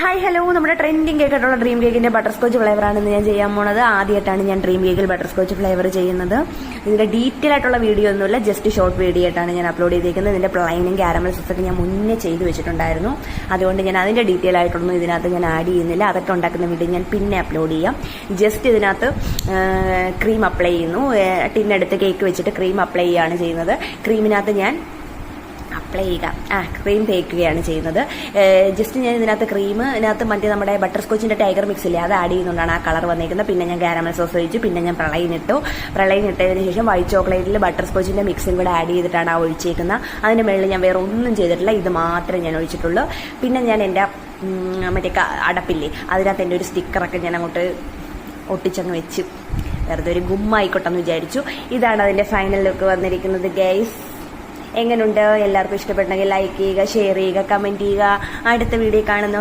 Hi hello, നമ്മുടെ trending cake ആയിട്ടുള്ള dream കേക്കിന്റെ ബട്ടർസ്കോച്ച് ഫ്ലേവറാണ് ഇന്ന് ഞാൻ ചെയ്യാൻ പോണത്. ആദ്യമായിട്ടാണ് ഞാൻ ഡ്രീം കേക്കിൽ ബട്ടർസ്കോച്ച് ഫ്ലേവർ ചെയ്യുന്നത്. ഇതിന്റെ ഡീറ്റെയിൽ ആയിട്ടുള്ള വീഡിയോ ഒന്നുമില്ല, ജസ്റ്റ് ഷോർട്ട് വീഡിയോ ആയിട്ടാണ് ഞാൻ അപ്ലോഡ് ചെയ്തേക്കുന്നത്. ഇതിന്റെ പ്ലൈനും കാരമൽ സോസൊക്കെ ഞാൻ മുന്നേ ചെയ്ത് വെച്ചിട്ടുണ്ടായിരുന്നു. അതുകൊണ്ട് ഞാൻ അതിന്റെ ഡീറ്റെയിൽ ആയിട്ടൊന്നും ഇതിനകത്ത് ഞാൻ ആഡ് ചെയ്യുന്നില്ല. അതൊക്കെ ഉണ്ടാക്കുന്ന വീഡിയോ ഞാൻ പിന്നെ അപ്ലോഡ് ചെയ്യാം. ജസ്റ്റ് ഇതിനകത്ത് ക്രീം അപ്ലൈ ചെയ്യുന്നു. ടിന്നെടുത്ത് കേക്ക് വെച്ചിട്ട് ക്രീം അപ്ലൈ ചെയ്യുകയാണ് ചെയ്യുന്നത്. ക്രീമിനകത്ത് ഞാൻ ക്രീം തേക്കുകയാണ് ചെയ്യുന്നത്. ജസ്റ്റ് ഞാൻ ഇതിനകത്ത് ക്രീമിനകത്ത് മറ്റേ നമ്മുടെ ബട്ടർസ്കോച്ചിന്റെ ടൈഗർ മിക്സ് ഇല്ലേ, അത് ആഡ് ചെയ്യുന്നതുകൊണ്ടാണ് ആ കളർ വന്നിരിക്കുന്നത്. പിന്നെ ഞാൻ കാരമൽ സോസ് ഒഴിച്ചു. പിന്നെ ഞാൻ പ്രളയിനിട്ടതിന് ശേഷം വൈറ്റ് ചോക്ലേറ്റിൽ ബട്ടർസ്കോച്ചിന്റെ മിക്സും കൂടെ ആഡ് ചെയ്തിട്ടാണ് ആ ഒഴിച്ചേക്കുന്നത്. അതിന്റെ മുകളിൽ ഞാൻ വേറെ ഒന്നും ചെയ്തിട്ടില്ല, ഇത് മാത്രമേ ഞാൻ ഒഴിച്ചിട്ടുള്ളൂ. പിന്നെ ഞാൻ എൻ്റെ മറ്റേ അടപ്പില്ലേ, അതിനകത്ത് എൻ്റെ ഒരു സ്റ്റിക്കറൊക്കെ ഞാൻ അങ്ങോട്ട് ഒട്ടിച്ചങ്ങ് വെച്ചു. വെറുതെ ഒരു ഗുമ്മായിക്കോട്ടെന്ന് വിചാരിച്ചു. ഇതാണ് അതിന്റെ ഫൈനൽ ലുക്ക് വന്നിരിക്കുന്നത്. ഗൈസ്, എങ്ങനെയുണ്ട്? എല്ലാവർക്കും ഇഷ്ടപ്പെട്ടെങ്കിൽ ലൈക്ക് ചെയ്യുക, ഷെയർ ചെയ്യുക, കമന്റ് ചെയ്യുക. അടുത്ത വീഡിയോ കാണുന്ന